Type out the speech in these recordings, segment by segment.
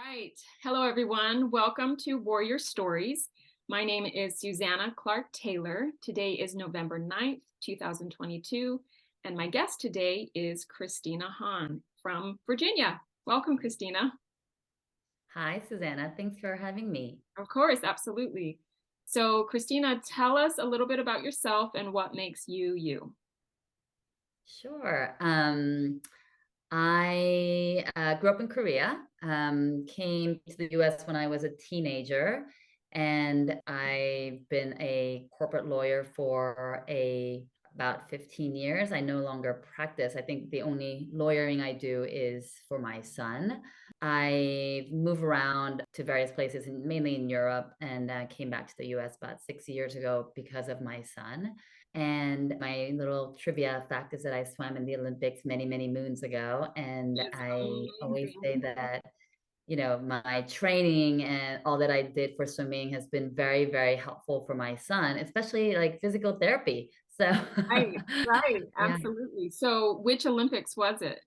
right. Hello, everyone. Welcome to Warrior Stories. My name is Susannah Clarke Taylor. Today is November 9th, 2022, and my guest today is Kristina Hahn from Virginia. Welcome, Kristina. Hi, Susannah. Thanks for having me. Of course, absolutely. So, Kristina, tell us a little bit about yourself and what makes you you. Sure. I grew up in Korea, came to the US when I was a teenager, and I've been a corporate lawyer for about 15 years. I no longer practice. I think the only lawyering I do is for my son. I moved around to various places, mainly in Europe, and came back to the US about 6 years ago because of my son. And my little trivia fact is that I swam in the Olympics many, many moons ago. And That's I always say amazing. that, my training and all that I did for swimming has been very, very helpful for my son, especially like physical therapy. So, Right, right, yeah. absolutely. So, which Olympics was it?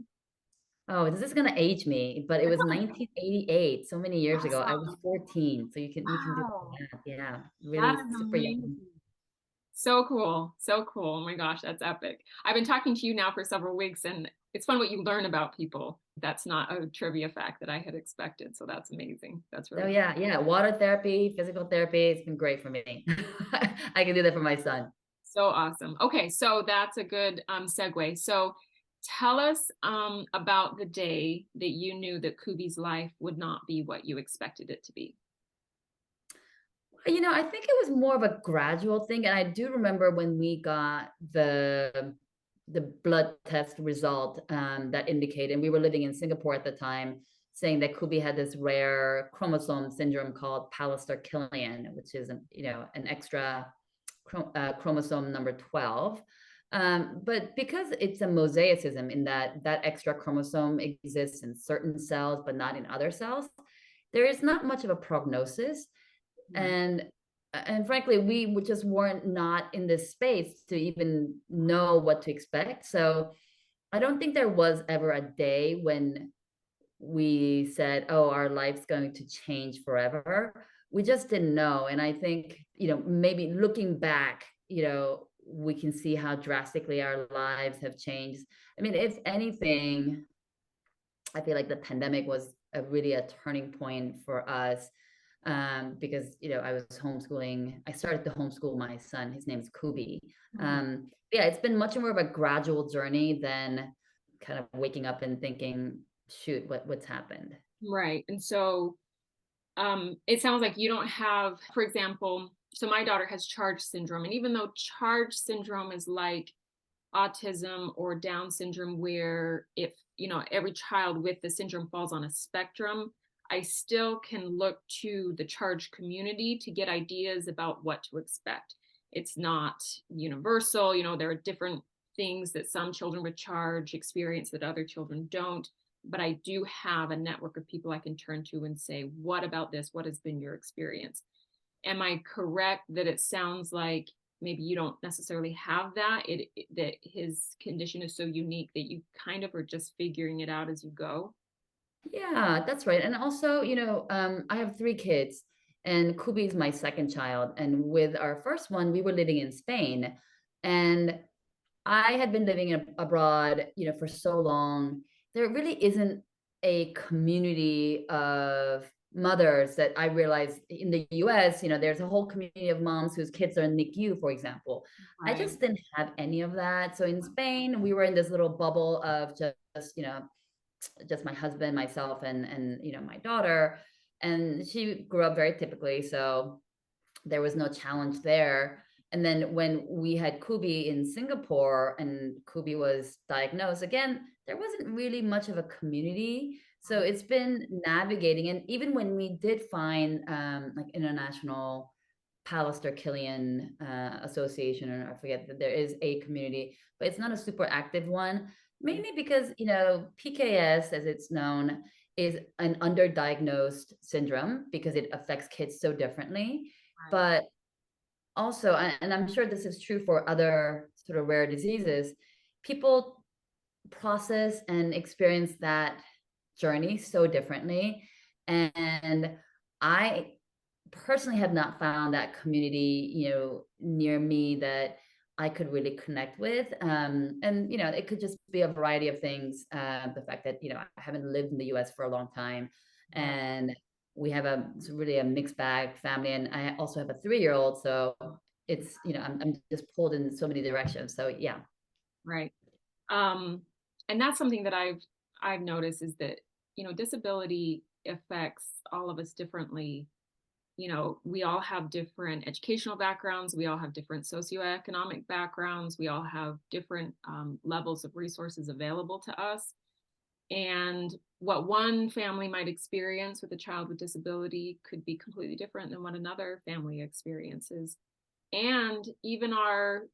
Oh, this is gonna age me, but it was 1988, so many years ago. I was Awesome. 14, so you can do Wow. that. Yeah, That really is super young. amazing. So cool. So cool. Oh my gosh, that's epic. I've been talking to you now for several weeks, and it's fun what you learn about people. That's not a trivia fact that I had expected. So that's amazing. That's Oh really yeah, yeah. Water therapy, physical therapy, it's been great for me. I can do that for my son. so awesome. Okay, so that's a good segue. So tell us about the day that you knew that Kubi's life would not be what you expected it to be. I think it was more of a gradual thing. And I do remember when we got the blood test result that indicated, and we were living in Singapore at the time, saying that Kubi had this rare chromosome syndrome called Pallister-Killian, which is an extra chromosome number 12. But because it's a mosaicism in that extra chromosome exists in certain cells, but not in other cells, there is not much of a prognosis. Right. And frankly, we just weren't not in this space to even know what to expect. So I don't think there was ever a day when we said, oh, our life's going to change forever. We just didn't know. And I think, maybe looking back, we can see how drastically our lives have changed. I mean, if anything, I feel like the pandemic was really a turning point for us, because I was homeschooling. I started to homeschool my son. His name is Kubi. Mhm. Yeah, it's been much more of a gradual journey than kind of waking up and thinking, shoot, what's happened. Right. And so it sounds like you don't have, for example, so my daughter has Charge syndrome. And even though Charge syndrome is like autism or Down syndrome, where if, every child with the syndrome falls on a spectrum, I still can look to the Charge community to get ideas about what to expect. It's not universal. There are different things that some children with Charge experience that other children don't, but I do have a network of people I can turn to and say, what about this? What has been your experience? Am I correct that it sounds like maybe you don't necessarily have that, that his condition is so unique that you kind of are just figuring it out as you go? Yeah, that's right. And also, I have three kids, and Kubi is my second child. And with our first one, we were living in Spain, and I had been living abroad, for so long. There really isn't a community of mothers that I realized in the US. There's a whole community of moms whose kids are in NICU, for example. I Right. just didn't have any of that. So in Spain, we were in this little bubble of just my husband, myself, and my daughter. And she grew up very typically, so there was no challenge there. And then when we had Kubi in Singapore and Kubi was diagnosed, again, there wasn't really much of a community. So it's been navigating. And even when we did find like international Pallister-Killian Association, or I forget that there is a community, but it's not a super active one, mainly because, PKS, as it's known, is an underdiagnosed syndrome because it affects kids so differently. Right. But also, and I'm sure this is true for other sort of rare diseases, people process and experience that journey so differently. And I personally have not found that community, near me that I could really connect with. And it could just be a variety of things. The fact that I haven't lived in the U.S. for a long time, Right. and we have it's really a mixed bag family, and I also have a 3-year-old, so it's I'm just pulled in so many directions. So yeah. Right. Um, and that's something that I've noticed is that, disability affects all of us differently. We all have different educational backgrounds, we all have different socioeconomic backgrounds, we all have different levels of resources available to us. And what one family might experience with a child with disability could be completely different than what another family experiences. And even our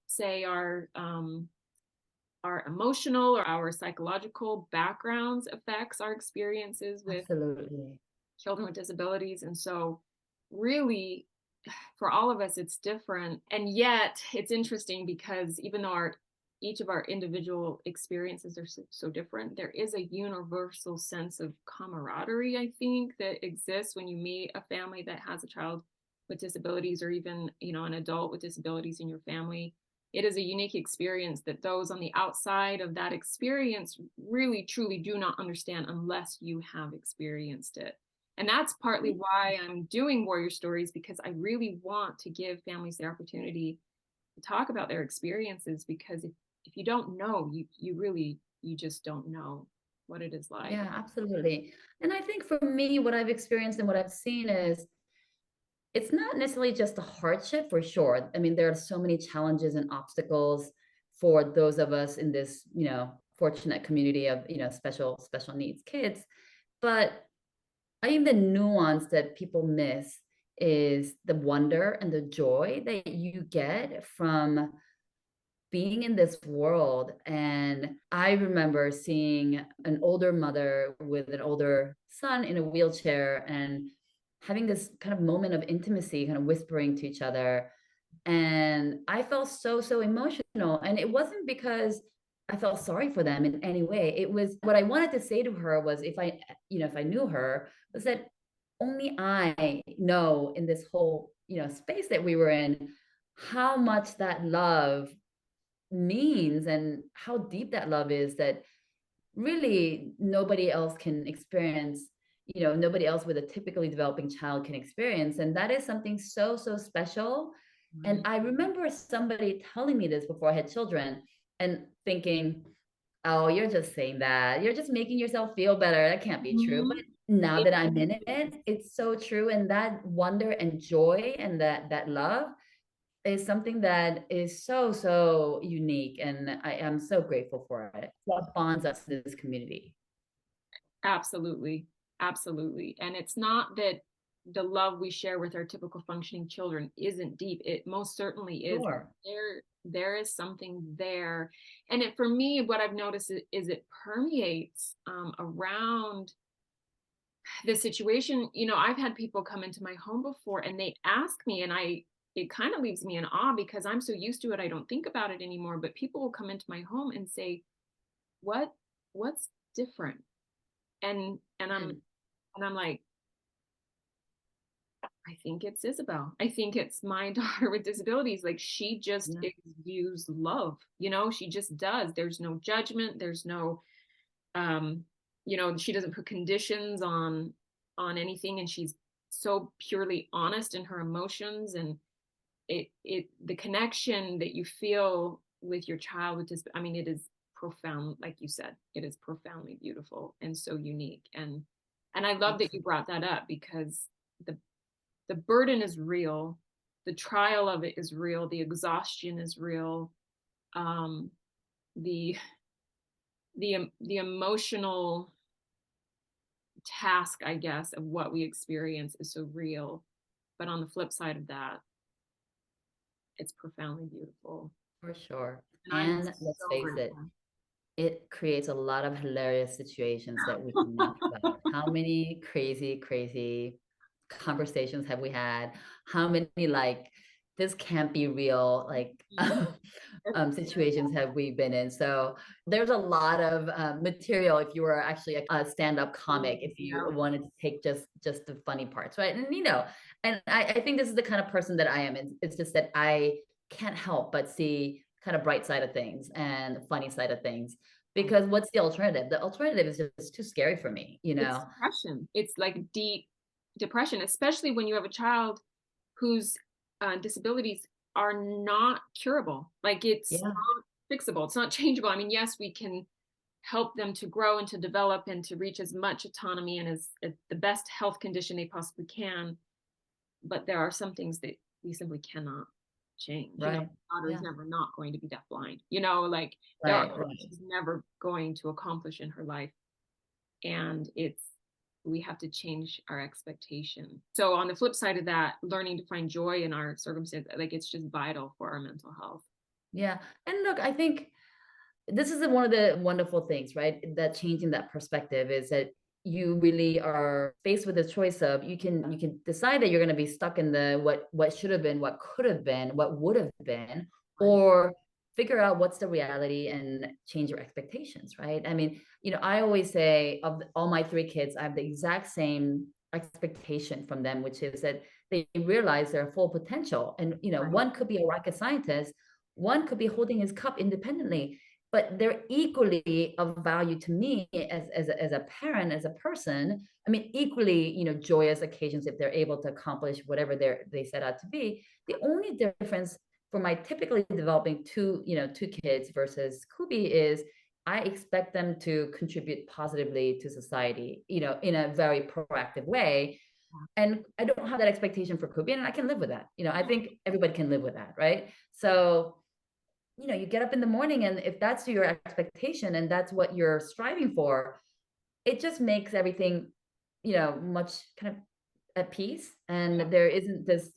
emotional or our psychological backgrounds affects our experiences with Absolutely. children with disabilities. And so really for all of us it's different. And yet it's interesting because even though each of our individual experiences are so different, there is a universal sense of camaraderie, I think, that exists when you meet a family that has a child with disabilities, or even an adult with disabilities in your family. It is a unique experience that those on the outside of that experience really truly do not understand unless you have experienced it. And that's partly why I'm doing Warrior Stories, because I really want to give families the opportunity to talk about their experiences, because if you don't know, you just don't know what it is like. Yeah, absolutely. And I think for me, what I've experienced and what I've seen is it's not necessarily just a hardship, for sure. I mean, there are so many challenges and obstacles for those of us in this, fortunate community of, special needs kids. But I think the nuance that people miss is the wonder and the joy that you get from being in this world. And I remember seeing an older mother with an older son in a wheelchair and having this kind of moment of intimacy, kind of whispering to each other. And I felt so emotional. And it wasn't because I felt sorry for them in any way. It was what I wanted to say to her was, if I knew her, was that only I know in this whole, space that we were in, how much that love means and how deep that love is, that really nobody else can experience, nobody else with a typically developing child can experience. And that is something so special. And Right. I remember somebody telling me this before I had children and thinking, oh, you're just saying that, you're just making yourself feel better, that can't be true. But Mhm. now It that I'm in it, it's so true. And that wonder and joy and that love is something that is so unique, and I am so grateful for it. What bonds us to this community. Absolutely. Absolutely. And it's not that the love we share with our typical functioning children isn't deep. It most certainly is. Sure. There is something there. And for me, what I've noticed is it permeates around the situation. I've had people come into my home before and they ask me, and it kind of leaves me in awe because I'm so used to it, I don't think about it anymore. But people will come into my home and say, "What what's different?" Mm. And I'm like, I think it's Isabel. I think it's my daughter with disabilities. Like, she just Yeah. exudes love, she just does. There's no judgment. There's no, um, she doesn't put conditions on anything. And she's so purely honest in her emotions. And the connection that you feel with your child with I mean, it is profound. Like you said, it is profoundly beautiful and so unique. And I love that you Absolutely. brought that up, because the the burden is real, the trial of it is real, the exhaustion is real, um, the the emotional task, I guess, of what we experience is so real. But on the flip side of that, it's profoundly beautiful, For sure. and I'm And let's so face it, grateful. it creates a lot of hilarious situations that we can laugh about. How many crazy conversations have we had? How many, like, this can't be real, like, It's situations have we been in. So there's a lot of material if you were actually a stand-up comic, if you yeah. wanted to take just the funny parts, right? And and I think this is the kind of person that I am. It's just that I can't help but see kind of bright side of things and funny side of things. Because what's the alternative? The alternative is just too scary for me, you It's know? depression. It's like deep depression, especially when you have a child whose disabilities are not curable. Like it's Yeah, not fixable. It's not changeable. I mean, yes, we can help them to grow and to develop and to reach as much autonomy and as the best health condition they possibly can. But there are some things that we simply cannot change. right. My daughter is Yeah, never not going to be deafblind. Like there are right, things right. she's never going to accomplish in her life. And we have to change our expectation. So on the flip side of that, learning to find joy in our circumstance, like it's just vital for our mental health. Yeah. And look, I think this is one of the wonderful things, right? That changing that perspective is that you really are faced with a choice of you can decide that you're going to be stuck in the what should have been, what could have been, what would have been, Right. or figure out what's the reality and change your expectations, right? I mean, I always say of all my three kids, I have the exact same expectation from them, which is that they realize their full potential. And Right. one could be a rocket scientist, one could be holding his cup independently, but they're equally of value to me as a parent, as a person. I mean, equally, joyous occasions if they're able to accomplish whatever they set out to be. The only difference for my typically developing two kids versus Kubi is I expect them to contribute positively to society, in a very proactive way. And I don't have that expectation for Kubi, and I can live with that. I think everybody can live with that, right? So you get up in the morning, and if that's your expectation and that's what you're striving for, it just makes everything, much kind of at peace. And there isn't this,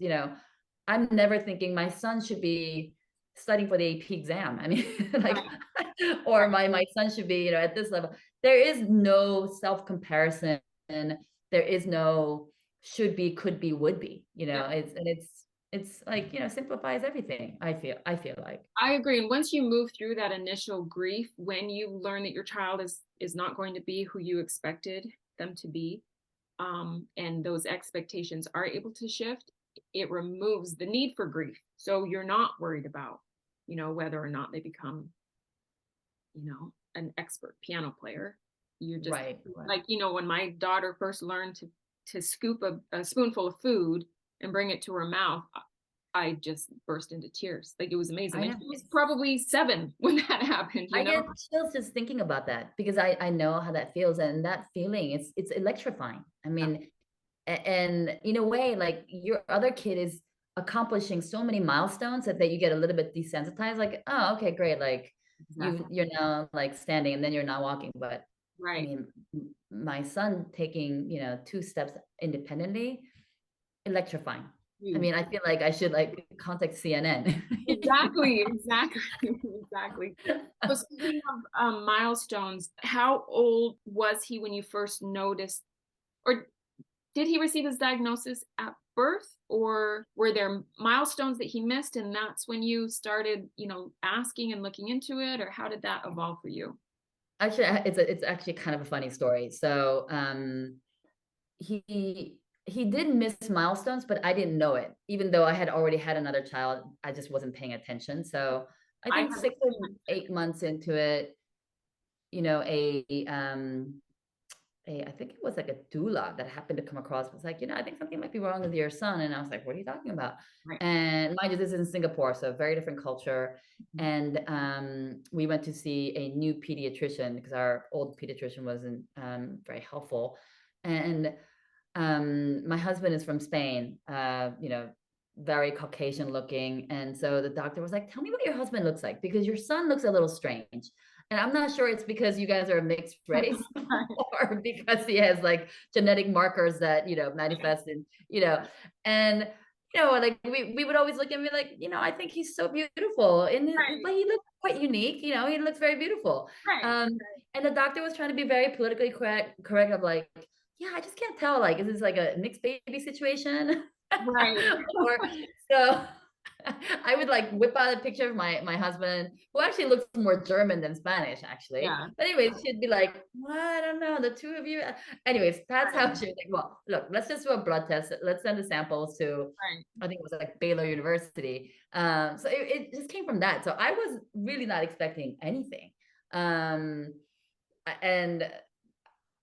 I'm never thinking my son should be studying for the AP exam. I mean, like, Right. or Right. my son should be, at this level. There is no self comparison. There is no should be, could be, would be. Yeah. It's like simplifies everything. I feel like. I agree. And once you move through that initial grief, when you learn that your child is not going to be who you expected them to be, and those expectations are able to shift, it removes the need for grief. So you're not worried about, whether or not they become, an expert piano player. You're just Right, right. like, when my daughter first learned to scoop a spoonful of food and bring it to her mouth, I just burst into tears. Like it was amazing. I And know. she was probably 7 when that happened, I get chills just thinking about that because I know how that feels, and that feeling it's electrifying. I Yeah, mean, and in a way, like your other kid is accomplishing so many milestones that you get a little bit desensitized. Like, oh, okay, great. Like exactly. you're now like standing, and then you're not walking. But I Right. mean, my son taking two steps independently, electrifying. I Huge. mean, I feel like I should like contact CNN. Exactly, exactly, exactly. So speaking of milestones, how old was he when you first noticed, or did he receive his diagnosis at birth, or were there milestones that he missed and that's when you started, asking and looking into it, or how did that evolve for you? Actually, it's actually kind of a funny story. So, he did miss milestones, but I didn't know it. Even though I had already had another child, I just wasn't paying attention. So, I I think had the 6 same or mindset. 8 months into it, you know, I think it was like a doula that happened to come across was like, I think something might be wrong with your son. And I was like, what are you talking about? Right. And mind you, this is in Singapore, so a very different culture. Mhm. And we went to see a new pediatrician because our old pediatrician wasn't very helpful. And my husband is from Spain, very Caucasian looking. And so the doctor was like, tell me what your husband looks like because your son looks a little strange. And I'm not sure it's because you guys are a mixed race or because he has like genetic markers that, manifest in, and, like we would always look at me like, I think he's so beautiful. Right. But he looks quite unique, he looks very beautiful. Right. Um, and the doctor was trying to be very politically correct of like, yeah, I just can't tell. Like, is this like a mixed baby situation? Right. Or so. I would like whip out a picture of my husband, who actually looks more German than Spanish, actually. Yeah. But anyways, she'd be like, well, I don't know, the two of you. Anyways, that's Right. how she was like, well, look, let's just do a blood test. Let's send the samples to, Right. I think it was like Baylor University. So it just came from that. So I was really not expecting anything. Um, and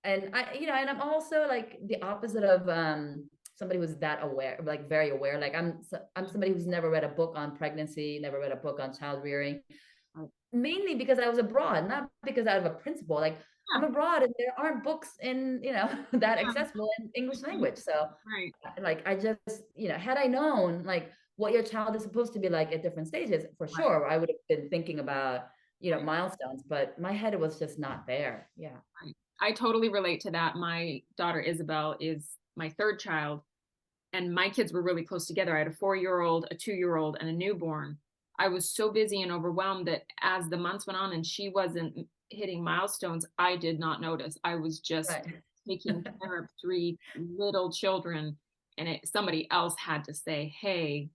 I, and I'm also like the opposite of somebody who's that aware, like very aware. Like I'm somebody who's never read a book on pregnancy, never read a book on child rearing, Right. mainly because I was abroad, not because out of a principle. Like I'm Yeah. abroad and there aren't books in, that Yeah. accessible in English language. So Right. like I just, had I known like what your child is supposed to be like at different stages, for Right. sure, I would have been thinking about, Right. milestones, but my head was just not there. Yeah. Right. I totally relate to that. My daughter Isabel is my third child, and my kids were really close together. I had a 4-year-old, a 2-year-old, and a newborn. I was so busy and overwhelmed that as the months went on and she wasn't hitting milestones, I did not notice. I was just Right. taking care of 3 little children, and somebody else had to say, "Hey,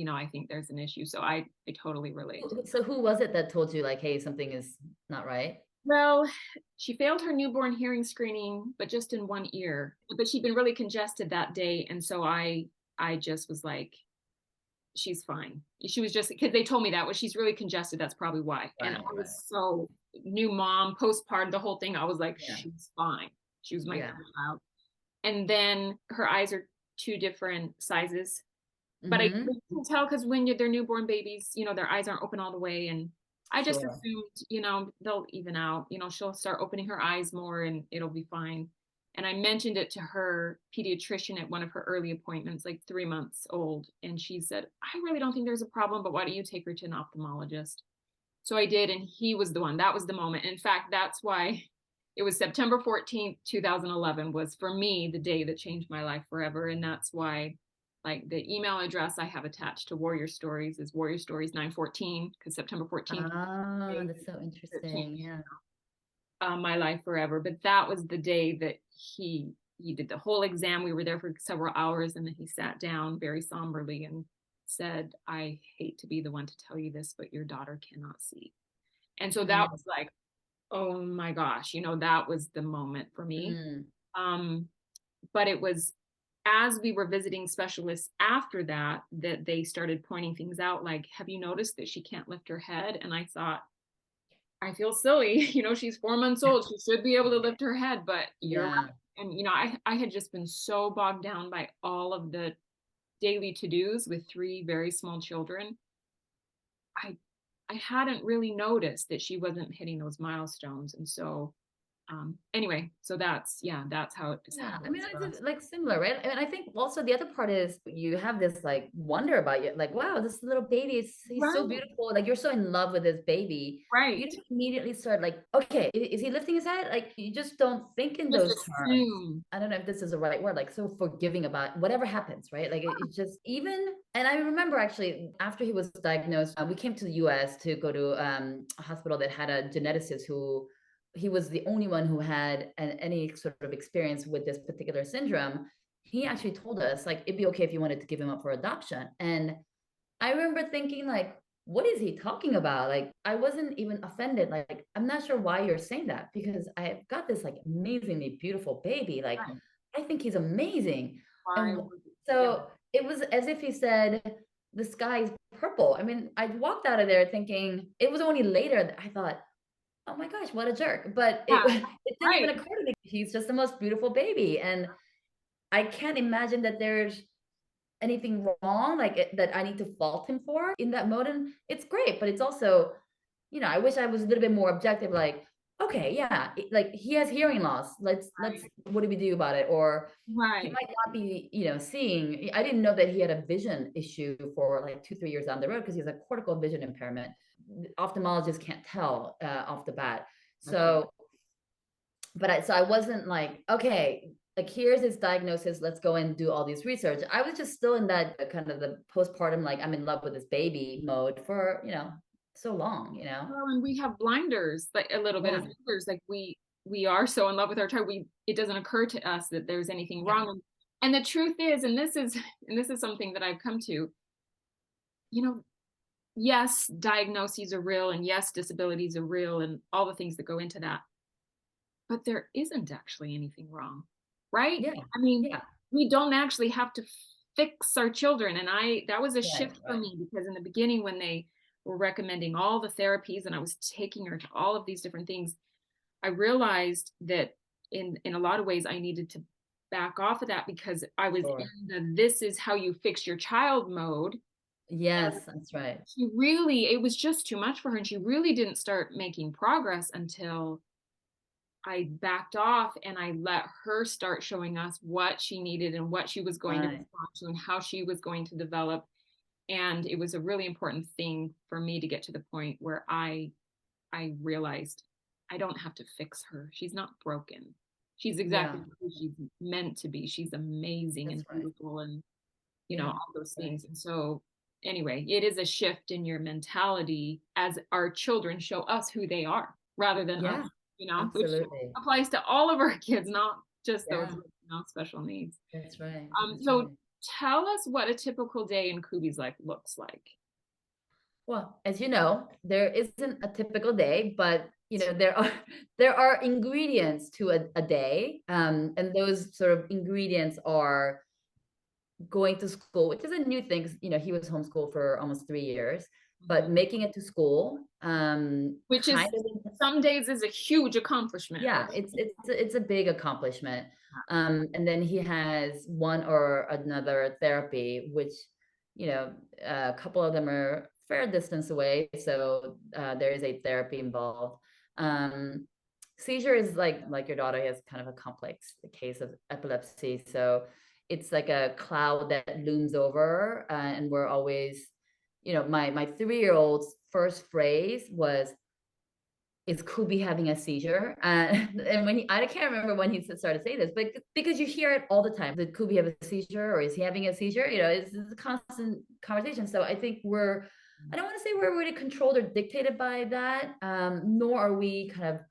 I think there's an issue." So I totally relate to. So who was it that told you like, hey, something is not right? Well, she failed her newborn hearing screening, but just in one ear. But she'd been really congested that day, and so I just was like, she's fine. She was just, because they told me that, well, she's really congested. That's probably why. And I Right, right. was so new mom, postpartum, the whole thing. I was like, Yeah. she's fine. She was my Yeah. third child. And then her eyes are two different sizes, but I Mm-hmm. can tell because when they're newborn babies, their eyes aren't open all the way. And I just Sure. assumed, they'll even out. She'll start opening her eyes more and it'll be fine. And I mentioned it to her pediatrician at one of her early appointments, like 3 months old. And she said, I really don't think there's a problem, but why don't you take her to an ophthalmologist? So I did, and he was the one. That was the moment. In fact, that's why it was September 14th, 2011 was for me the day that changed my life forever. And that's why, like, the email address I have attached to Warrior Stories is Warrior Stories 914, because September 14th Ah, was that's so the day that changed interesting. Yeah. my life forever. But that was the day that he did the whole exam. We were there for several hours, and then he sat down very somberly and said, I hate to be the one to tell you this, but your daughter cannot see. And so that Mm, was like, oh my gosh, that was the moment for me. mm, Um, but it was as we were visiting specialists after that that they started pointing things out, like, have you noticed that she can't lift her head? And I thought, I feel silly. She's 4 months old. She should be able to lift her head, but you're yeah. right. And, I had just been so bogged down by all of the daily to-dos with 3 very small children. I I hadn't really noticed that she wasn't hitting those milestones. And so anyway, so that's how it Yeah, I mean, was for us. it's like similar, right? And I think also the other part is you have this like wonder about you, like, wow, this little baby he's so Right, beautiful. Like you're so in love with this baby. You right. don't immediately start like, okay, is he lifting his head? Like you just don't think in Just those terms. assume. I don't know if this is the right word, like so forgiving about whatever happens, right? Like it just even, and I remember actually after he was diagnosed, we came to the US to go to a hospital that had a geneticist who he was the only one who had any sort of experience with this particular syndrome. He actually told us like it'd be okay if you wanted to give him up for adoption. And I remember thinking like, what is he talking about? Like I wasn't even offended. Like I'm not sure why you're saying that because I've got this like amazingly beautiful baby. Like Right. I think he's amazing. Why And would yeah, so it was as if he said, the sky is purple. I mean, I walked out of there thinking it was only later that I thought, oh my gosh, what a jerk. But it yeah, it didn't even right. occur to me. He's just the most beautiful baby. And I can't imagine that there's anything wrong, like that I need to fault him for in that mode. And it's great, but it's also, I wish I was a little bit more objective, like, okay, yeah, like he has hearing loss. Let's Right. what do we do about it? Or he Right. might not be, seeing. I didn't know that he had a vision issue for like 2, 3 years down the road because he has a cortical vision impairment. Ophthalmologists can't tell off the bat. Okay. So, so I wasn't like, okay, like here's his diagnosis. Let's go and do all these research. I was just still in that kind of the postpartum, like I'm in love with this baby mode for, so long, Well, and we have blinders, like a little bit as Yeah. mothers, like we are so in love with our child, it doesn't occur to us that there's anything Yeah. wrong. And the truth is, and this is something that I've come to, you know, yes, diagnoses are real, and yes, disabilities are real, and all the things that go into that. But there isn't actually anything wrong, right? Yeah. I mean, Yeah. we don't actually have to fix our children. And that was a Right. shift for Right. me, because in the beginning, when they were recommending all the therapies and I was taking her to all of these different things, I realized that in a lot of ways I needed to back off of that, because I was Sure. in the this is how you fix your child mode. And Yes, that's right. it was just too much for her. And she really didn't start making progress until I backed off and I let her start showing us what she needed and what she was going to Right. respond to and how she was going to develop. And it was a really important thing for me to get to the point where I realized I don't have to fix her. She's not broken. She's exactly Yeah, who she's meant to be. She's amazing that's and right. beautiful, and Yeah, all those right. things. And so anyway, it is a shift in your mentality as our children show us who they are rather than us, Yeah, which absolutely. applies to all of our kids, not just those Yeah, with special needs. that's right. That's So right. tell us what a typical day in Kubi's life looks like. Well, as you know, there isn't a typical day, but there are there are ingredients to a day. And those sort of ingredients are going to school, which is a new thing. 'Cause, he was homeschooled for almost 3 years, but Mhm. making it to school, Which kind is of. some days is a huge accomplishment. Yeah, it's a big accomplishment. And then he has one or another therapy, which, a couple of them are fair distance away, so there is a therapy involved. Um, Seizure is like your daughter has kind of a complex case of epilepsy, so it's like a cloud that looms over, and we're always, my 3-year-old's first phrase was, "Is Kubi having a seizure?" And I can't remember when he started saying this, but because you hear it all the time, did Kubi have a seizure, or is he having a seizure? It's a constant conversation. So I think I don't want to say we're really controlled or dictated by that, nor are we kind of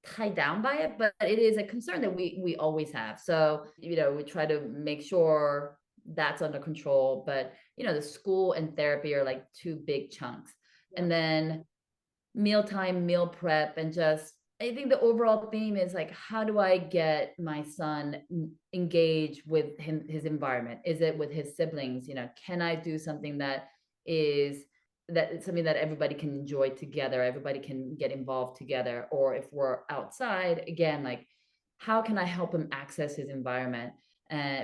tied down by it, but it is a concern that we always have. So, we try to make sure that's under control. But, the school and therapy are like two big chunks. Yeah. And then mealtime, meal prep, and just I think the overall theme is like, how do I get my son engaged with his environment? Is it with his siblings? Can I do something that it's something that everybody can enjoy together, everybody can get involved together? Or if we're outside, again, like, how can I help him access his environment?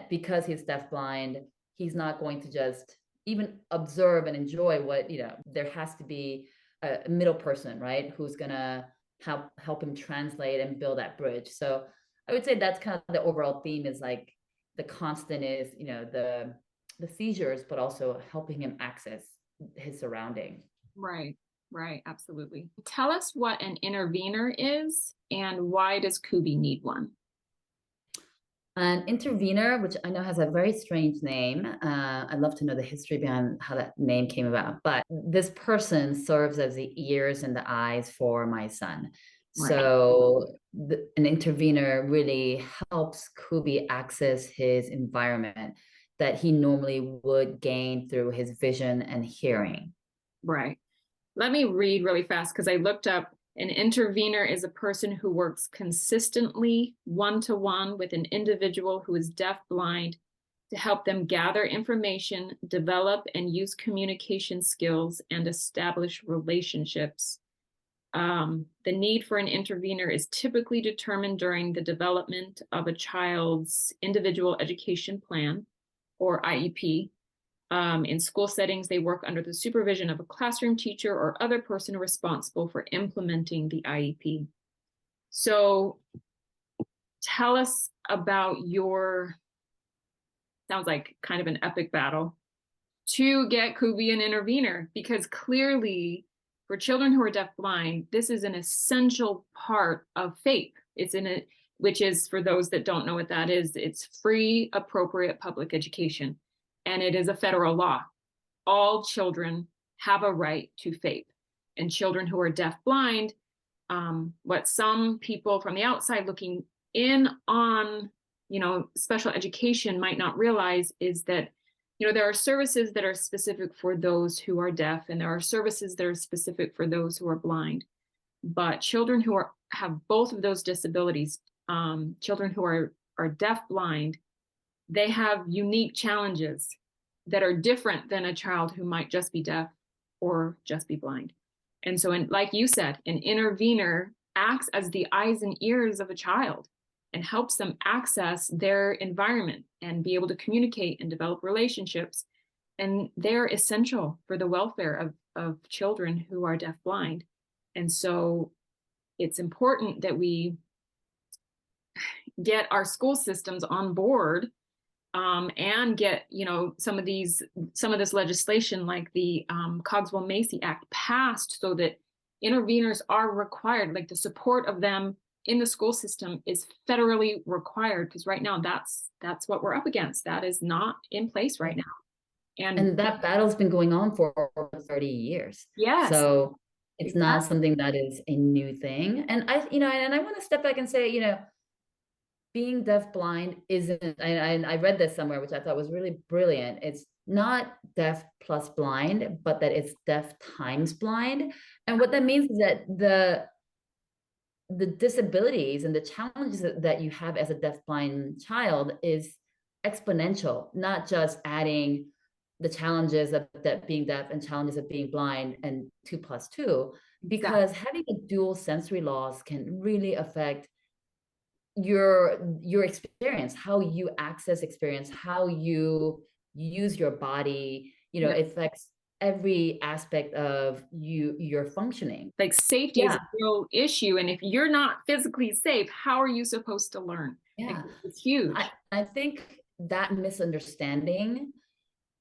Because he's deafblind, he's not going to just even observe and enjoy what, there has to be a middle person, right? Who's gonna help him translate and build that bridge. So I would say that's kind of the overall theme, is like the constant is, the seizures, but also helping him access his surrounding. Right, right, absolutely. Tell us what an intervener is and why does Kubi need one? An intervener, which I know has a very strange name. I'd love to know the history behind how that name came about. But this person serves as the ears and the eyes for my son. Right, So an intervener really helps Kubi access his environment that he normally would gain through his vision and hearing. right. Let me read really fast because I looked up an intervener is a person who works consistently one-to-one with an individual who is deaf-blind to help them gather information, develop and use communication skills, and establish relationships. The need for an intervener is typically determined during the development of a child's individual education plan, or IEP. In school settings, they work under the supervision of a classroom teacher or other person responsible for implementing the IEP. So tell us about sounds like kind of an epic battle to get Kubi an intervener, because clearly for children who are deafblind, this is an essential part of FAPE. Which is, for those that don't know what that is, it's free, appropriate public education. And it is a federal law. All children have a right to FAPE. And children who are deafblind, what some people from the outside looking in on, special education might not realize is that there are services that are specific for those who are deaf, and there are services that are specific for those who are blind. But children who have both of those disabilities, children who are deaf blind, they have unique challenges that are different than a child who might just be deaf or just be blind. And so, like you said, an intervener acts as the eyes and ears of a child and helps them access their environment and be able to communicate and develop relationships. And they're essential for the welfare of children who are deaf blind. And so it's important that we get our school systems on board, and get some of this legislation like the Cogswell-Macy Act passed, so that interveners are required. Like, the support of them in the school system is federally required, because right now that's what we're up against. That is not in place right now, and that battle's been going on for over 30 years. Yes, so it's exactly. not something that is a new thing. And I want to step back and say, being deaf blind isn't, I read this somewhere, which I thought was really brilliant. It's not deaf plus blind, but that it's deaf times blind. And what that means is that the disabilities and the challenges that you have as a deaf blind child is exponential, not just adding the challenges of that being deaf and challenges of being blind and 2 plus 2, because having a dual sensory loss can really affect your experience, how you access experience, how you use your body. It affects every aspect of your functioning. Like, safety is a real issue, and if you're not physically safe, how are you supposed to learn? It's huge. I think that misunderstanding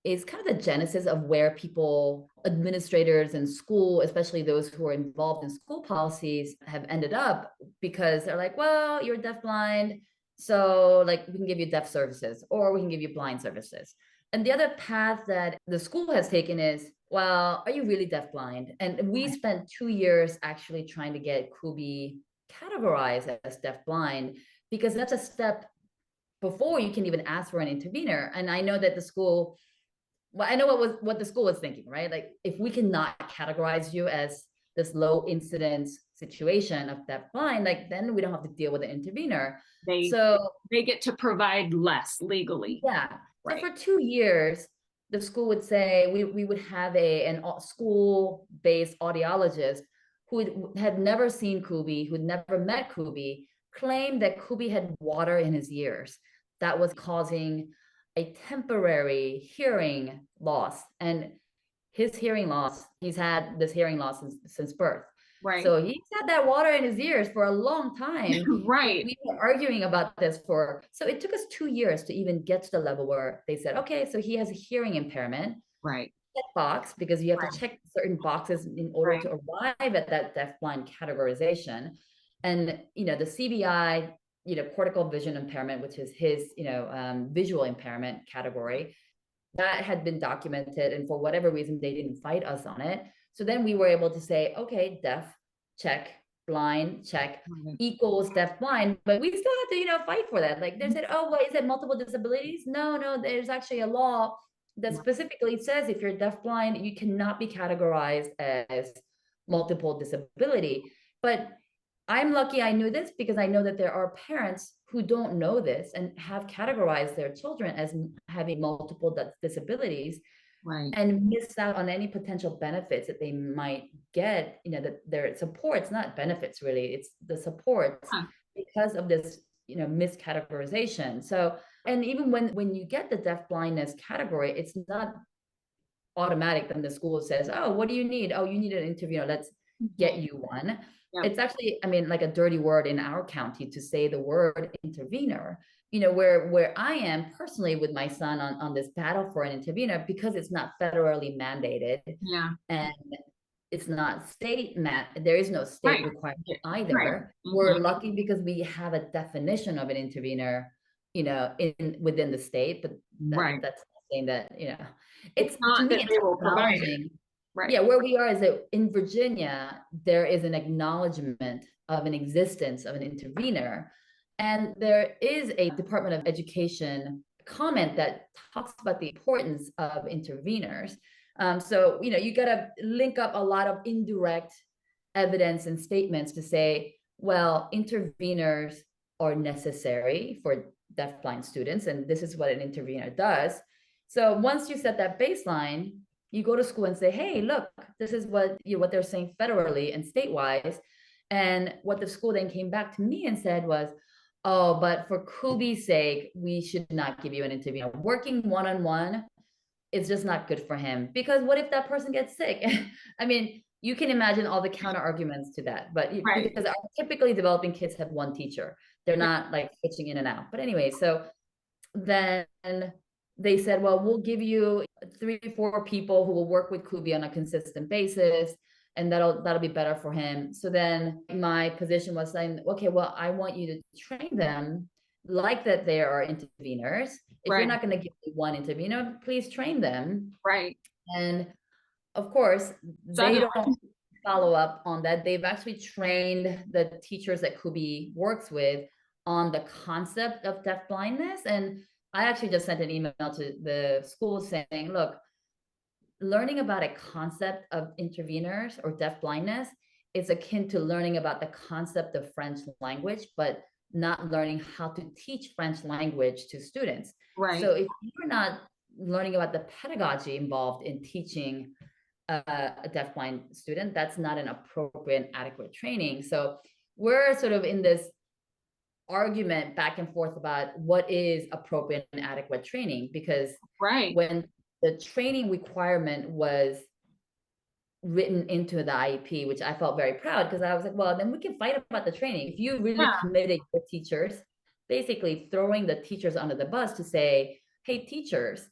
is kind of the genesis of where people, administrators in school, especially those who are involved in school policies, have ended up, because they're like, well, you're deafblind, so like we can give you deaf services or we can give you blind services. And the other path that the school has taken is, well, are you really deafblind? And we spent 2 years actually trying to get Kubi categorized as deafblind, because that's a step before you can even ask for an intervener. And I know that the school, well, I know what the school was thinking, right? Like, if we cannot categorize you as this low incidence situation of deafblind, like, then we don't have to deal with the intervener. They get to provide less legally. Yeah. Right. So for 2 years, the school would say we would have an school-based audiologist who had never seen Kubi, who'd never met Kubi, claimed that Kubi had water in his ears that was causing a temporary hearing loss. And his hearing loss, he's had this hearing loss since birth. Right. So he's had that water in his ears for a long time. Right. We were arguing about this so it took us 2 years to even get to the level where they said, okay, so he has a hearing impairment. Right. Check box, because you have to check certain boxes in order to arrive at that deafblind categorization. And, the CVI, cortical vision impairment, which is his, visual impairment category, that had been documented. And for whatever reason, they didn't fight us on it. So then we were able to say, okay, deaf, check, blind, check, equals deafblind. But we still had to, fight for that. Like, they said, oh, what is it, multiple disabilities? No, there's actually a law that specifically says if you're deafblind, you cannot be categorized as multiple disability. But I'm lucky I knew this, because I know that there are parents who don't know this and have categorized their children as having multiple disabilities, and miss out on any potential benefits that they might get, that their supports, not benefits really, it's the supports, because of this, miscategorization. So, and even when you get the deafblindness category, it's not automatic. Then the school says, oh, what do you need? Oh, you need an interviewer, let's get you one. It's actually, like a dirty word in our county to say the word intervener. Where I am personally with my son on this battle for an intervener, because it's not federally mandated. And it's not there is no state requirement either. We're lucky because we have a definition of an intervener, within the state, but that's saying that, it's not, to me, it's acknowledging. Yeah, where we are is that in Virginia, there is an acknowledgement of an existence of an intervener. And there is a Department of Education comment that talks about the importance of interveners. So, you got to link up a lot of indirect evidence and statements to say, well, interveners are necessary for deafblind students, and this is what an intervener does. So once you set that baseline, you go to school and say, hey, look, this is what they're saying federally and statewide. And what the school then came back to me and said was, oh, but for Kubi's sake, we should not give you an intervener. Working one-on-one is just not good for him, because what if that person gets sick? I mean, you can imagine all the counter arguments to that, but Right. because our typically developing kids have one teacher, they're not like switching in and out. But anyway, so then they said, well, we'll give you 3 or 4 people who will work with Kubi on a consistent basis, and that'll be better for him. So then my position was saying, okay, well, I want you to train them like that they are interveners. If Right. you're not going to give me one intervener, please train them. Right. And of course, they don't follow up on that. They've actually trained the teachers that Kubi works with on the concept of deafblindness. And I actually just sent an email to the school saying, look, learning about a concept of interveners or deafblindness is akin to learning about the concept of French language, but not learning how to teach French language to students. Right. So if you're not learning about the pedagogy involved in teaching a deafblind student, that's not an appropriate, adequate training. So we're sort of in this argument back and forth about what is appropriate and adequate training, because when the training requirement was written into the IEP, which I felt very proud, because I was like, well, then we can fight about the training. If you really committed your teachers, basically throwing the teachers under the bus to say, hey, teachers,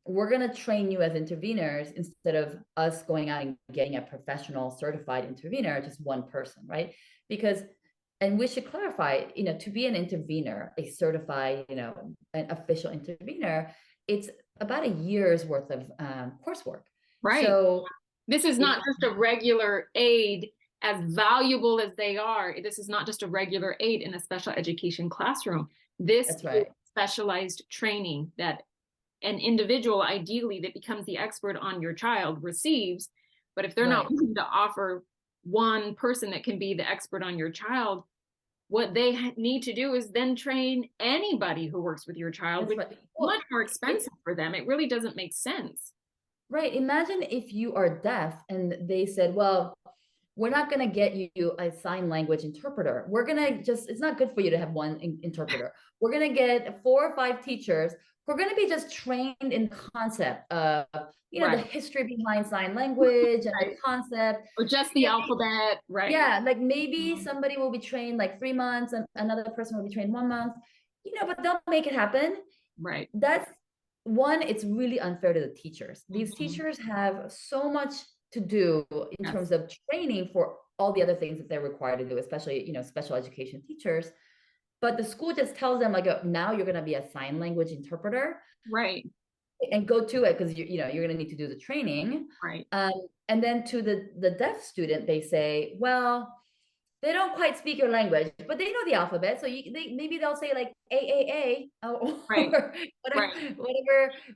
we're going to train you as interveners instead of us going out and getting a professional certified intervener, just one person, right? Because, and we should clarify, to be an intervener, a certified, an official intervener, it's about a year's worth of coursework. Right. So this is not just a regular aid, as valuable as they are. This is not just a regular aid in a special education classroom. This is specialized training that an individual, ideally, that becomes the expert on your child receives. But if they're not willing to offer one person that can be the expert on your child, what they need to do is then train anybody who works with your child, which is much more expensive for them. It really doesn't make sense. Right. Imagine if you are deaf and they said, well, we're not going to get you a sign language interpreter. We're going to it's not good for you to have one interpreter. We're going to get 4 or 5 teachers. We're going to be just trained in concept of, the history behind sign language and the concept. Or just the alphabet, right? Yeah, like maybe somebody will be trained like 3 months and another person will be trained 1 month, but they'll make it happen. Right. That's one, it's really unfair to the teachers. These teachers have so much to do in terms of training for all the other things that they're required to do, especially, special education teachers. But the school just tells them, like, now you're going to be a sign language interpreter. Right. And go to it because you're going to need to do the training. Right. And then to the deaf student, they say, well, they don't quite speak your language, but they know the alphabet. So maybe they'll say like AAA or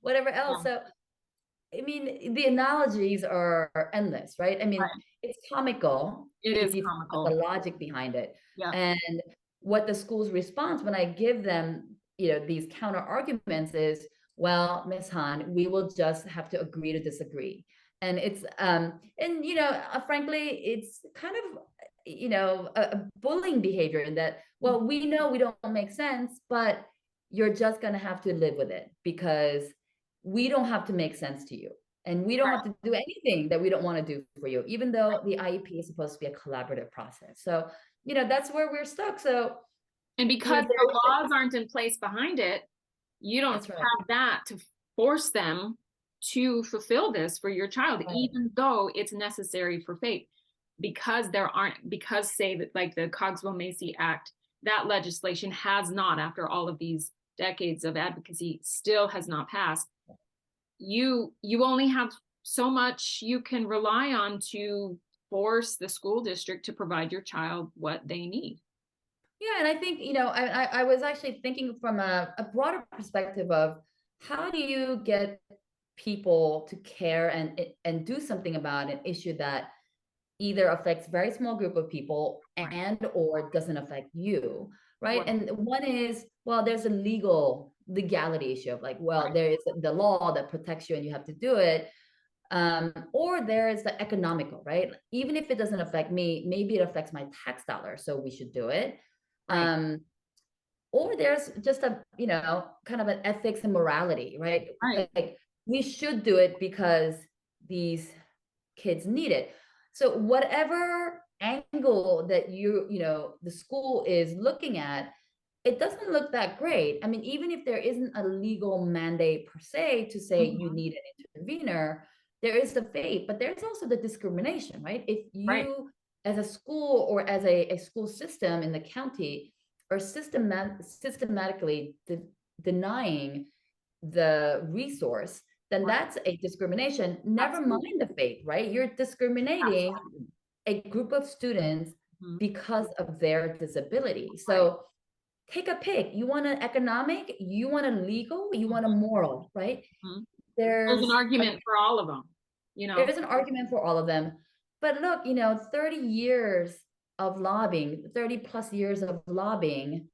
whatever else. So, I mean, the analogies are endless, right? I mean, it's comical. It is comical. The logic behind it. Yeah. And what the school's response when I give them, these counter arguments is, well, Ms. Han, we will just have to agree to disagree. And it's, frankly, it's kind of, a bullying behavior in that, well, we know we don't make sense, but you're just going to have to live with it because we don't have to make sense to you. And we don't have to do anything that we don't want to do for you, even though the IEP is supposed to be a collaborative process. So, that's where we're stuck. So, and because the laws aren't in place behind it, you don't have that to force them to fulfill this for your child, even though it's necessary for faith. Because say that, like the Cogswell-Macy Act, that legislation has not, after all of these decades of advocacy, still has not passed. You only have so much you can rely on to force the school district to provide your child what they need. Yeah, and I think, I was actually thinking from a broader perspective of how do you get people to care and do something about an issue that either affects very small group of people Right. and or doesn't affect you, right? Right. And one is, well, there's a legality issue of like, well, Right. there is the law that protects you and you have to do it. Or there is the economical, right? Even if it doesn't affect me, maybe it affects my tax dollar, so we should do it. Right. Um, or there's just a, kind of an ethics and morality, right? Right. Like we should do it because these kids need it. So whatever angle that the school is looking at, it doesn't look that great. I mean, even if there isn't a legal mandate per se to say you Mhm. need an intervener, there is the fate, but there's also the discrimination, right? If Right. you, as a school or as a school system in the county, are systematically denying the resource, then Right. that's a discrimination. Never Absolutely. mind the fate, right? You're discriminating Absolutely. a group of students Mhm. because of their disability. Right. So take a pick. You want an economic, you want a legal, you want a moral, right? Mhm. There's an There's a argument for all of them, you know? there's an argument for all of them. But look, 30 years of lobbying, 30 plus years of lobbying,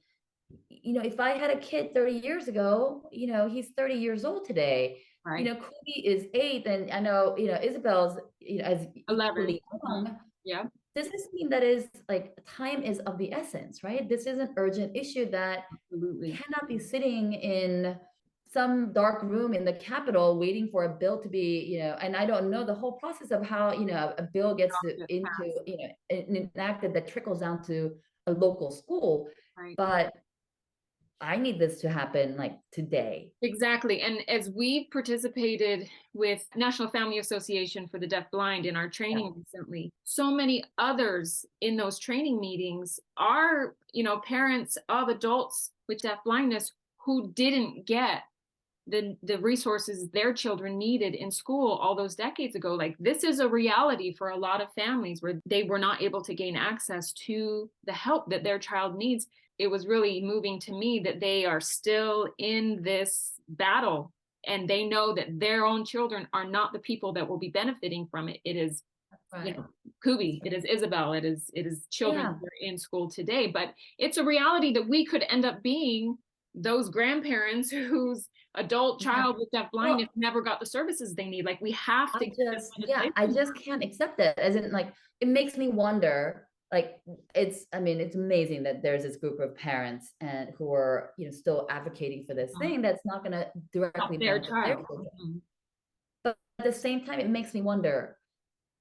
if I had a kid 30 years ago, he's 30 years old today. Right. Kubi is 8, and I know, Isabel's, as 11. equally Mhm. young. Yeah. This is something that is like time is of the essence, right? This is an urgent issue that Absolutely. cannot be sitting in some dark room in the Capitol waiting for a bill to be, and I don't know the whole process of how, a bill gets Get into, passed. enacted that trickles down to a local school. Right. But I need this to happen like today. Exactly. And as we participated with National Family Association for the Deaf Blind in our Yeah. training recently, so many others in those training meetings are, parents of adults with deaf blindness who didn't get the resources their children needed in school all those decades ago. Like this is a reality for a lot of families where they were not able to gain access to the help that their child needs. It was really moving to me that they are still in this battle and they know that their own children are not the people that will be benefiting from it. It is, Right. Kubi, it is Isabel, it is children Yeah. who are in school today. But it's a reality that we could end up being those grandparents whose adult Yeah. child with deaf blindness Well, never got the services they need. Like we have to get this I legislation. just can't accept it. As in, like, it makes me wonder, like, I mean, it's amazing that there's this group of parents and who are, still advocating for this thing that's not going to Help directly their benefit their child. children. Mhm. But at the same time, it makes me wonder,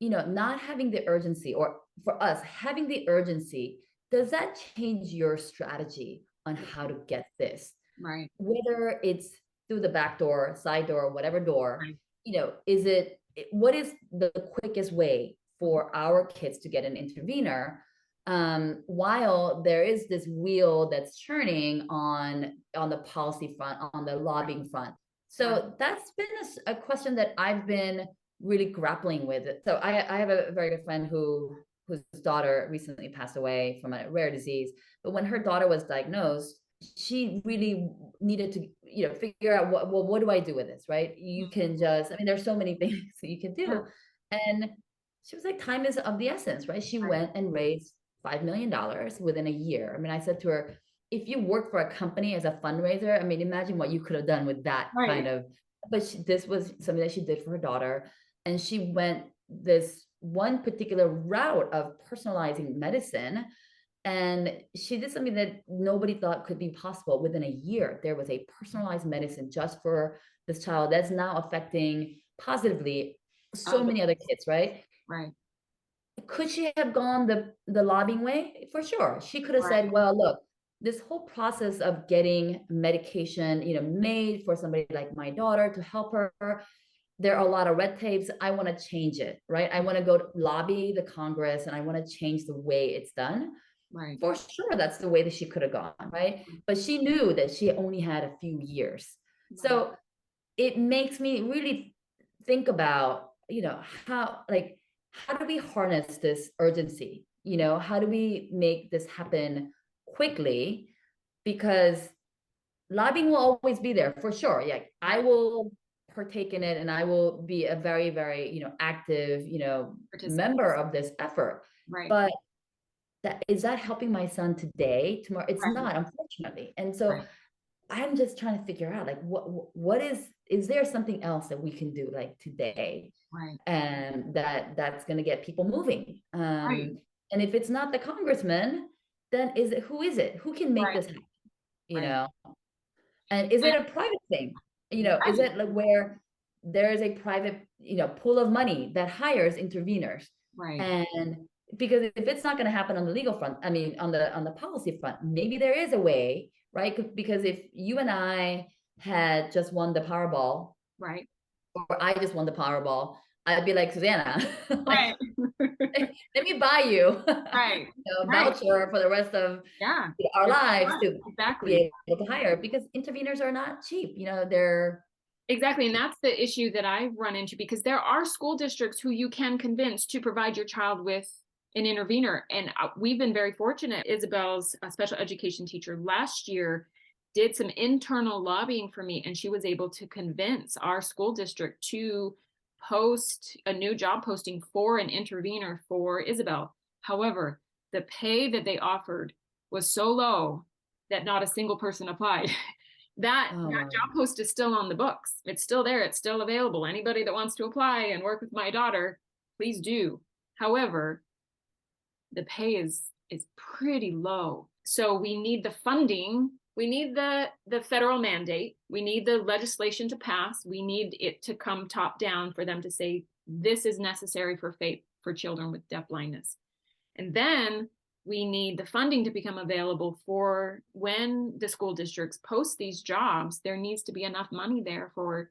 not having the urgency, or for us having the urgency, does that change your strategy on how to get this? Right. Whether it's through the back door, side door, whatever door, Right. what is the quickest way Mhm. for our kids to get an intervener, while there is this wheel that's churning on the policy front, on the lobbying front. Right. So that's been a question that I've been really grappling with. So I have a very good friend whose daughter recently passed away from a rare disease. But when her daughter was diagnosed, she really needed to, figure out what do I do with this, right? You can just, I mean, there's so many things that you can Yeah. do. And she was like, time is of the essence, right? She Right. went and raised $5 million within a year. I mean, I said to her, if you work for a company as a fundraiser, I mean, imagine what you could have done with that kind Right. of, but this was something that she did for her daughter. And she went this one particular route of personalizing medicine, and she did something that nobody thought could be possible. Within a year, there was a personalized medicine just for this child that's now affecting positively so Other. many other kids, right? Right. Could she have gone the lobbying way? For sure. She could have Right. said, well, look, this whole process of getting medication, made for somebody like my daughter to help her, there are a lot of red tapes. I want to change it, right? I want to go lobby the Congress and I want to change the way it's done. Right. For sure, that's the way that she could have gone, right? But she knew that she only had a few years. Right. So it makes me really think about, how do we harness this urgency? How do we make this happen quickly, because lobbying will always be there for sure. Yeah, I will partake in it, and I will be a very, very, active, Participate. member of this effort. Right. But is that helping my son today, tomorrow? It's Right. not, unfortunately. And so Right. I'm just trying to figure out, like, what is there something else that we can do, like, today, Right. and that's going to get people moving, Right. and if it's not the congressman, then who is it, who can make Right. this happen, you Right. know and is And it a private thing, is right. it like where there is a private, pool of money that hires interveners? Right. And because if it's not going to happen on the legal front, I mean, on the policy front, maybe there is a way, right? Because if you and I had just won the Powerball, Right. or I just won the Powerball, I'd be like, Susannah, like, Right. let me buy you, Right. a Right. voucher for the rest of Yeah. our You're lives right. to Exactly. be able to hire, because interveners are not cheap. They're Exactly. And that's the issue that I've run into, because there are school districts who you can convince to provide your child with an intervener. And we've been very fortunate. Isabel's a special education teacher last year did some internal lobbying for me, and she was able to convince our school district to post a new job posting for an intervener for Isabel. However, the pay that they offered was so low that not a single person applied. That oh, job post is still on the books. It's still there. It's still available. Anybody that wants to apply and work with my daughter, please do. However, the pay is pretty low. So we need the funding. We need the federal mandate. We need the legislation to pass. We need it to come top down for them to say this is necessary for children with deaf blindness. And then we need the funding to become available for when the school districts post these jobs. There needs to be enough money there for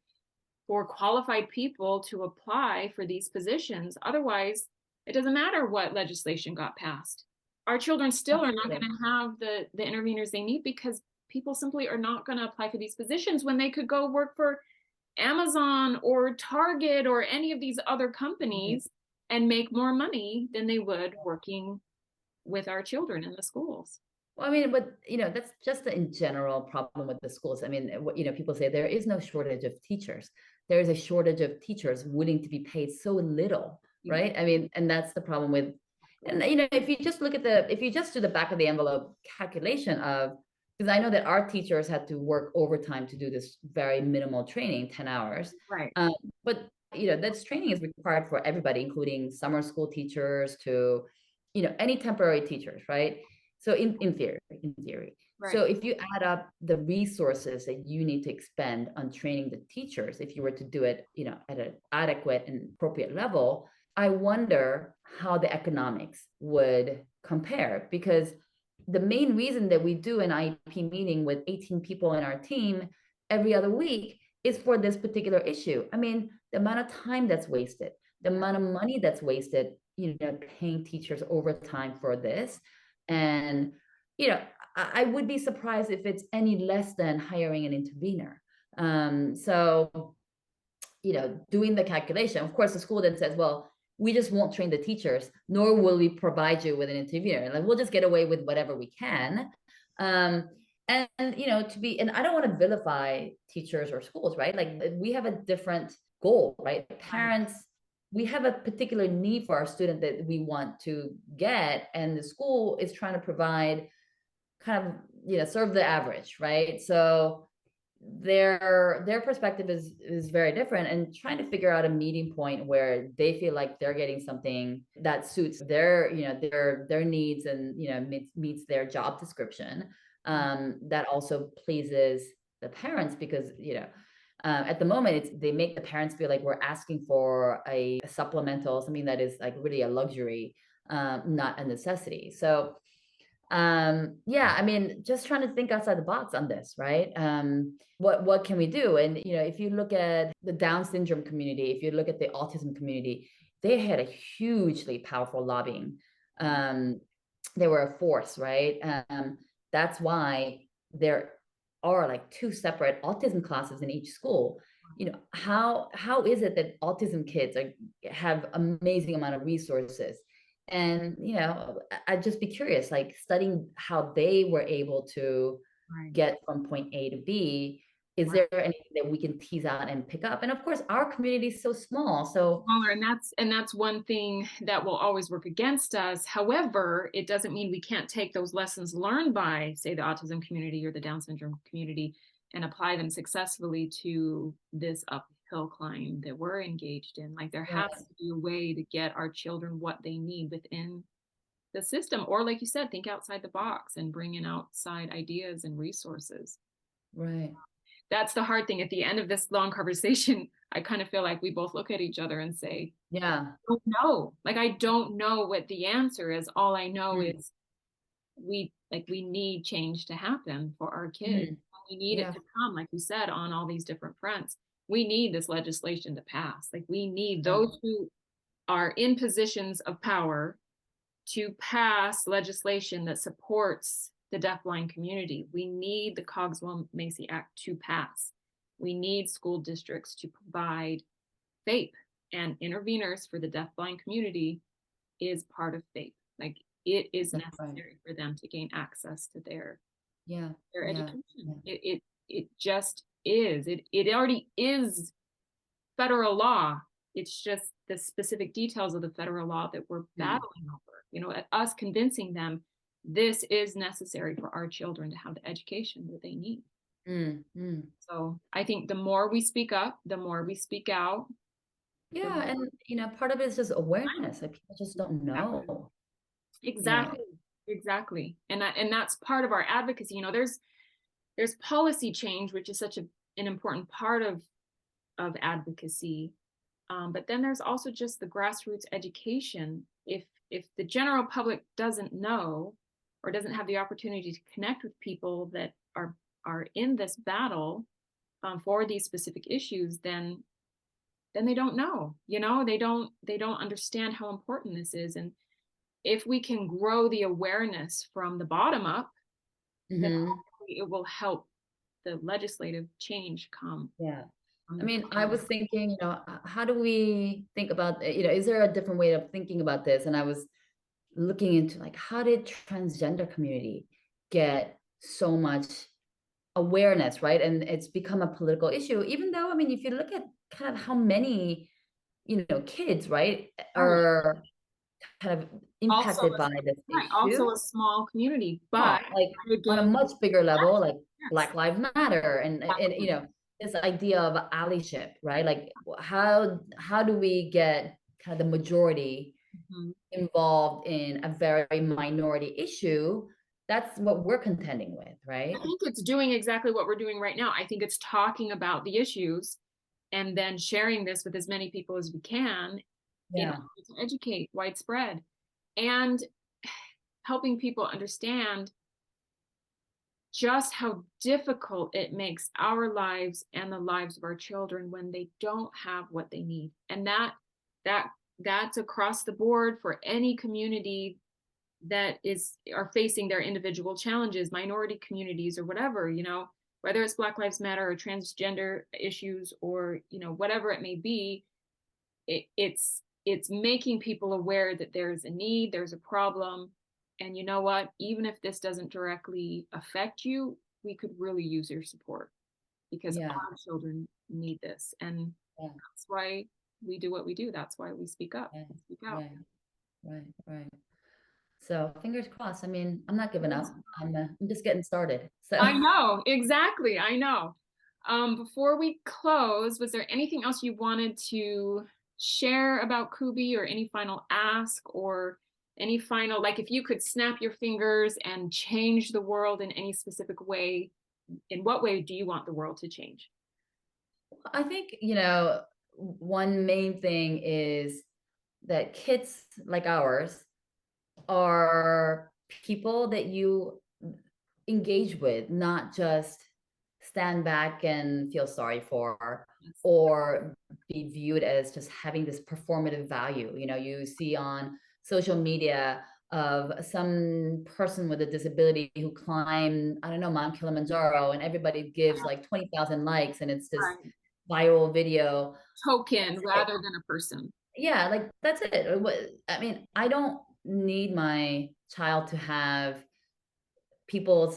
qualified people to apply for these positions. Otherwise, it doesn't matter what legislation got passed. Our children still are not going absolutely. to have the interveners they need, because people simply are not going to apply for these positions when they could go work for Amazon or Target or any of these other Right. companies and make more money than they would working with our children in the schools. Well, I mean, but that's just in general problem with the schools. I mean, what people say, there is no shortage of teachers. There is a shortage of teachers willing to be paid so little, Yeah. right? I mean, and that's the problem with, and if you just if you just do the back of the envelope calculation of, because I know that our teachers had to work overtime to do this very minimal training, 10 hours. Right. Um, but this training is required for everybody, including summer school teachers to, any temporary teachers, right? So in theory. So Right. if you add up the resources that you need to expend on training the teachers, if you were to do it, at an adequate and appropriate level, I wonder how the economics would compare. Because the main reason that we do an IEP meeting with 18 people in our team every other week is for this particular issue. I mean, the amount of time that's wasted, the amount of money that's wasted, paying teachers overtime for this. And, I would be surprised if it's any less than hiring an intervener. So, doing the calculation, of course, the school then says, well, we just won't train the teachers, nor will we provide you with an intervener. Like, we'll just get away with whatever we can. And and I don't want to vilify teachers or schools, right? Like, we have a different goal, right? Right. Parents, we have a particular need for our student that we want to get, and the school is trying to provide kind of, serve the average, right? So their perspective is very different, and trying to figure out a meeting point where they feel like they're getting something that suits their, their needs, and meets their job description, that also pleases the parents. Because at the moment, they make the parents feel like we're asking for a supplemental, something that is like really a luxury, not a necessity. So yeah, I mean, just trying to think outside the box on this, right? What can we do? And if you look at the Down syndrome community, if you look at the autism community, they had a hugely powerful lobbying. um they were a force, right? That's why there are like two separate autism classes in each school. How is it that autism kids have amazing amount of resources, And, I'd just be curious, like studying how they were able to Right. get from point A to B. Is there anything that we can tease out and pick up? And of course, our community is so small. So, Smaller, and that's one thing that will always work against us. However, it doesn't mean we can't take those lessons learned by, say, the autism community or the Down syndrome community and apply them successfully to this uphill climb that we're engaged in. Like there has right, to be a way to get our children what they need within the system, or like you said, think outside the box and bring in outside ideas and resources. right. That's the hard thing. At the end of this long conversation, I kind of feel like we both look at each other and say, Yeah. don't know. Like I don't know what the answer is. All I know Mm, is we need change to happen for our kids. mm, We need it yeah. to come, like you said, on all these different fronts. We need this legislation to pass. Like we need Yeah. those who are in positions of power to pass legislation that supports the deafblind community. We need the Cogswell-Macy Act to pass. We need school districts to provide FAPE, and interveners for the deafblind community is part of FAPE. Like it is That's right. necessary for them to gain access to Yeah. their Yeah. education. Yeah. It just is. It already is federal law. It's just the specific details of the federal law that we're Mm, battling over. Us convincing them this is necessary for our children to have the education that they need. mm, mm. So I think the more we speak up, the more we speak out, the Yeah. more And, part of it is just awareness. Like people just don't exactly, know, you know. exactly, exactly. And that's part of our advocacy. There's policy change, which is such an important part of advocacy. But then there's also just the grassroots education. If the general public doesn't know or doesn't have the opportunity to connect with people that are in this battle for these specific issues, then they don't know. They don't understand how important this is. And if we can grow the awareness from the bottom up, then Hmm. it will help the legislative change come Yeah. from I the mean, I top. was thinking, how do we think about, is there a different way of thinking about this? And I was looking into like, how did transgender community get so much awareness, right? And it's become a political issue, even though, I mean, if you look at kind of how many, kids, right, Right. are kind of Also, impacted by this right, issue. also a small community, but Oh, like on a again, much bigger level, like yes, Black Lives Matter and this idea of allyship, right? Like how do we get kind of the majority mhm. involved in a very minority issue? That's what we're contending with, I right? think it's doing exactly what we're doing right now. I think it's talking about the issues and then sharing this with as many people as we can in Yeah. order to educate widespread and helping people understand just how difficult it makes our lives and the lives of our children when they don't have what they need. And that that's across the board for any community that are facing their individual challenges, minority communities or whatever, whether it's Black Lives Matter or transgender issues or, whatever it may be. It's making people aware that there's a need, there's a problem, and you know what, even if this doesn't directly affect you, we could really use your support because Yeah. our children need this. And Yeah. that's why we do what we do. That's why we speak up Right. and speak out. Right. Right. Right. So fingers crossed. I mean, I'm not giving up. I'm just getting started. So I know, exactly. I know. Before we close, was there anything else you wanted to share about Kubi, or any final ask, or any final, like if you could snap your fingers and change the world in any specific way, in what way do you want the world to change? I think, one main thing is that kids like ours are people that you engage with, not just stand back and feel sorry for Yes. or be viewed as just having this performative value. You see on social media of some person with a disability who climbed, I don't know, Mount Kilimanjaro, and everybody gives like 20,000 likes, and it's this Right. viral video. Token That's it. rather than a person. Yeah, like that's it. I mean, I don't. need my child to have people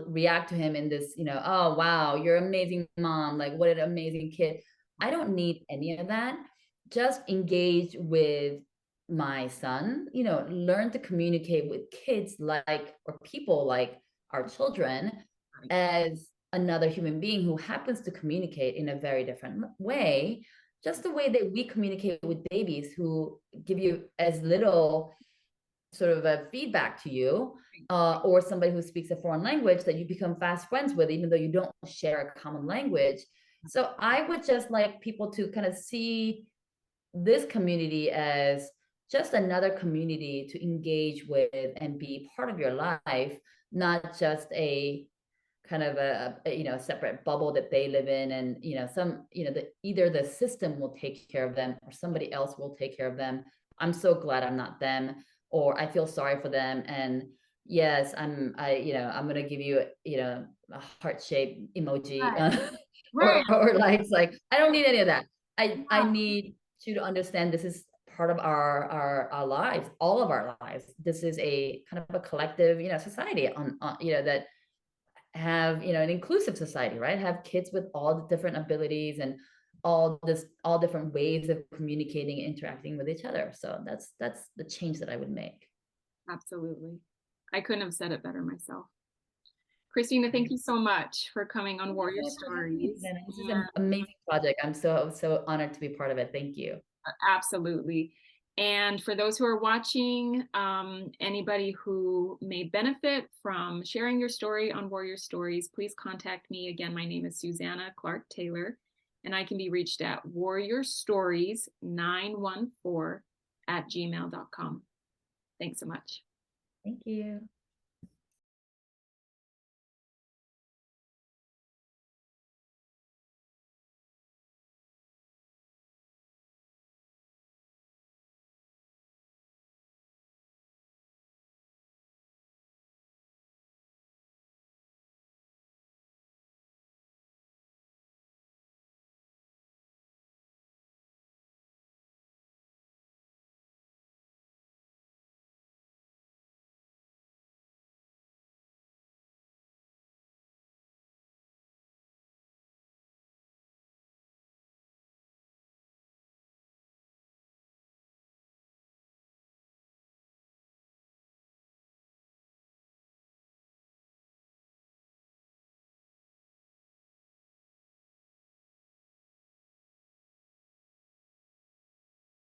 react to him in this, oh wow, you're an amazing mom, like what an amazing kid. I don't need any of that. Just engage with my son, learn to communicate with kids like, or people like our children, Right. as another human being who happens to communicate in a very different way, just the way that we communicate with babies who give you as little sort of a feedback to you, or somebody who speaks a foreign language that you become fast friends with, even though you don't share a common language. So I would just like people to kind of see this community as just another community to engage with and be part of your life, not just a kind of a separate bubble that they live in, and either the system will take care of them or somebody else will take care of them. I'm so glad I'm not them, or I feel sorry for them. And yes, I'm gonna give you a heart-shaped emoji, Right. Right. or like I don't need any of that. I Yeah, need you to understand this is part of our lives, all of our lives. This is a kind of a collective society on that have an inclusive society, right? Have kids with all the different abilities and all different ways of communicating and interacting with each other. So that's the change that I would make. absolutely. I couldn't have said it better myself. Christina, thank Great. you so much for coming on Thank you Warrior so much for having me, Stories. Susanna. This is an And amazing project. I'm so honored to be part of it. Thank you. absolutely. And for those who are watching, anybody who may benefit from sharing your story on Warrior Stories, please contact me. Again, my name is Susannah Clarke Taylor, and I can be reached at warriorstories914 at gmail.com. Thanks so much. Thank you.